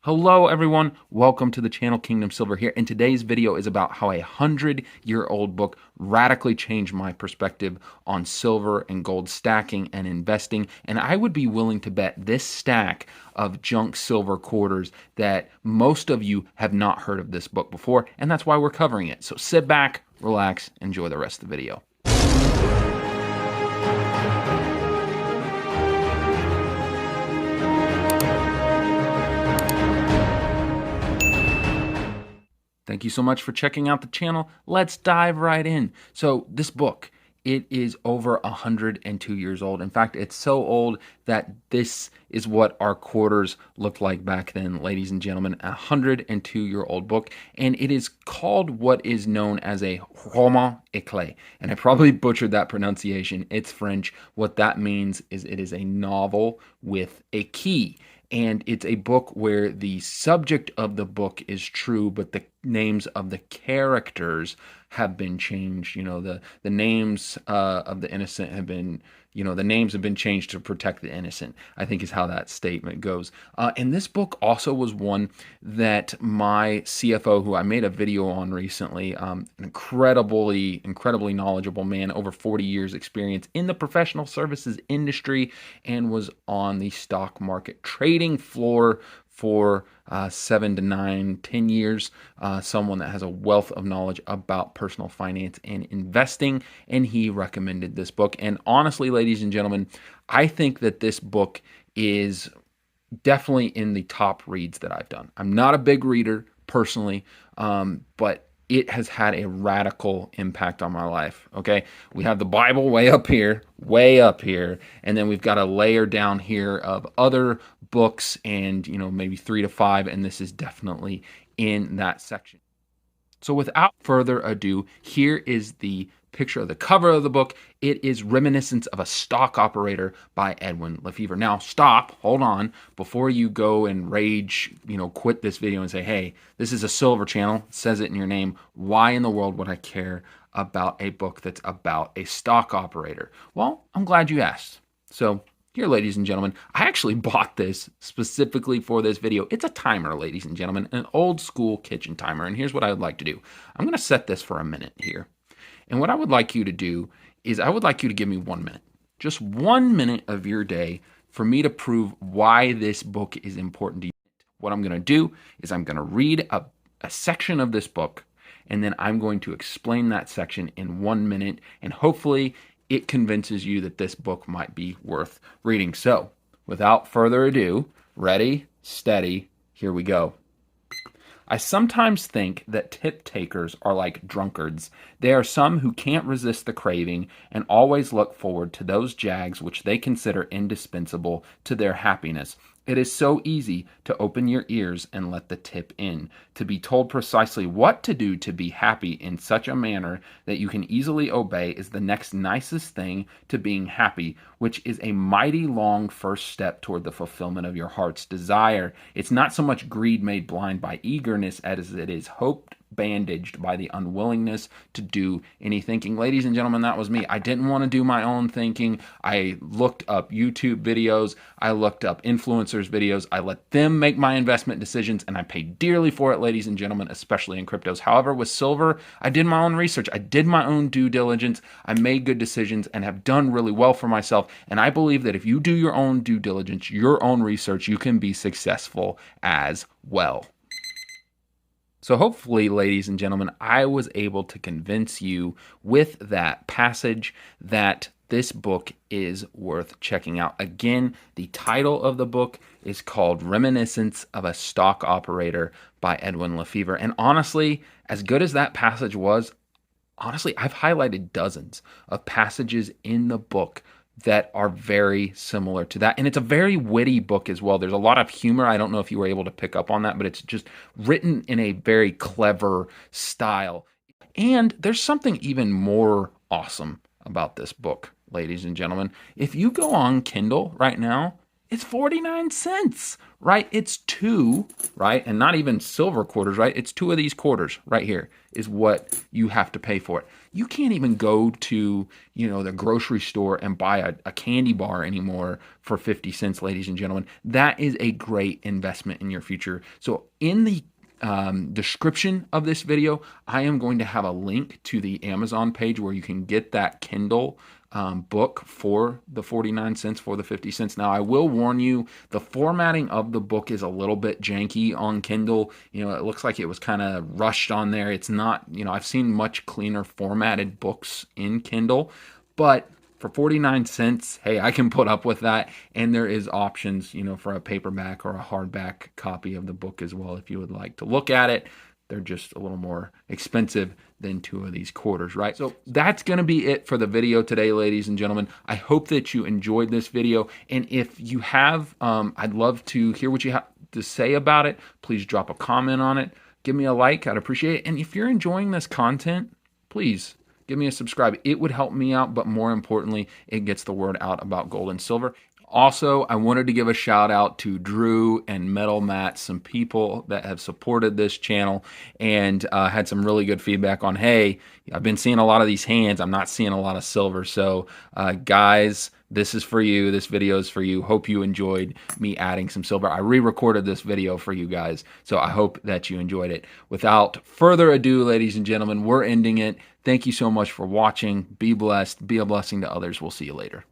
Hello everyone, welcome to the channel Kingdom Silver here, and today's video is about how a 100-year-old book radically changed my perspective on silver and gold stacking and investing, and I would be willing to bet this stack of junk silver quarters that most of you have not heard of this book before, and that's why we're covering it. So sit back, relax, enjoy the rest of the video. Thank you so much for checking out the channel. Let's dive right in. So this book, it is over 102 years old. In fact, it's so old that this is what our quarters looked like back then, ladies and gentlemen, a 102-year-old book. And it is called what is known as a roman écrit. And I probably butchered that pronunciation. It's French. What that means is it is a novel with a key. And it's a book where the subject of the book is true, but the names of the characters have been changed. You know, the names of the innocent have been, the names have been changed to protect the innocent, I think is how that statement goes. And this book also was one that my CFO, who I made a video on recently, an incredibly knowledgeable man, over 40 years experience in the professional services industry, and was on the stock market trading floor for 7 to 9, 10 years, someone that has a wealth of knowledge about personal finance and investing, and he recommended this book. And honestly, ladies and gentlemen, I think that this book is definitely in the top reads that I've done. I'm not a big reader personally, but it has had a radical impact on my life, okay? We have the Bible way up here, and then we've got a layer down here of other books and, maybe 3 to 5, and this is definitely in that section. So without further ado, here is the picture of the cover of the book. It is Reminiscence of a Stock Operator by Edwin Lefevre. Now stop, hold on, before you go and rage, quit this video and say, hey, this is a silver channel, it says it in your name. Why in the world would I care about a book that's about a stock operator? Well, I'm glad you asked. So here, ladies and gentlemen, I actually bought this specifically for this video. It's a timer, ladies and gentlemen, an old school kitchen timer. And here's what I would like to do. I'm going to set this for a minute here. And what I would like you to do is I would like you to give me 1 minute, just 1 minute of your day for me to prove why this book is important to you. What I'm going to do is I'm going to read a section of this book, and then I'm going to explain that section in 1 minute, and hopefully it convinces you that this book might be worth reading. So without further ado, ready, steady, here we go. I sometimes think that tip takers are like drunkards. They are some who can't resist the craving and always look forward to those jags which they consider indispensable to their happiness. It is so easy to open your ears and let the tip in, to be told precisely what to do to be happy in such a manner that you can easily obey is the next nicest thing to being happy, which is a mighty long first step toward the fulfillment of your heart's desire. It's not so much greed made blind by eagerness as it is hope bandaged by the unwillingness to do any thinking. Ladies and gentlemen, that was me. I didn't want to do my own thinking. I looked up YouTube videos. I looked up influencers videos. I let them make my investment decisions, and I paid dearly for it, ladies and gentlemen, especially in cryptos. However, with silver, I did my own research. I did my own due diligence. I made good decisions and have done really well for myself. And I believe that if you do your own due diligence, your own research, you can be successful as well. So hopefully, ladies and gentlemen, I was able to convince you with that passage that this book is worth checking out. Again, the title of the book is called Reminiscence of a Stock Operator by Edwin Lefevre. And honestly, as good as that passage was, honestly, I've highlighted dozens of passages in the book that are very similar to that. And it's a very witty book as well. There's a lot of humor. I don't know if you were able to pick up on that, but it's just written in a very clever style. And there's something even more awesome about this book, ladies and gentlemen. If you go on Kindle right now, It's 49 cents, right? It's two, right? And not even silver quarters, right? It's two of these quarters right here is what you have to pay for it. You can't even go to, the grocery store and buy a candy bar anymore for 50 cents, ladies and gentlemen. That is a great investment in your future. So in the description of this video, I am going to have a link to the Amazon page where you can get that Kindle book for the 49 cents, for the 50 cents. Now, I will warn you, the formatting of the book is a little bit janky on Kindle. It looks like it was kind of rushed on there. It's not, I've seen much cleaner formatted books in Kindle, but for 49 cents, hey, I can put up with that. And there is options, for a paperback or a hardback copy of the book as well if you would like to look at it. They're just a little more expensive than two of these quarters, right? So that's going to be it for the video today, ladies and gentlemen. I hope that you enjoyed this video. And if you have, I'd love to hear what you have to say about it. Please drop a comment on it. Give me a like. I'd appreciate it. And if you're enjoying this content, please give me a subscribe. It would help me out, but more importantly, it gets the word out about gold and silver. Also, I wanted to give a shout out to Drew and Metal Matt, some people that have supported this channel and had some really good feedback on, hey, I've been seeing a lot of these hands. I'm not seeing a lot of silver. So guys, this is for you. This video is for you. Hope you enjoyed me adding some silver. I re-recorded this video for you guys, so I hope that you enjoyed it. Without further ado, ladies and gentlemen, we're ending it. Thank you so much for watching. Be blessed. Be a blessing to others. We'll see you later.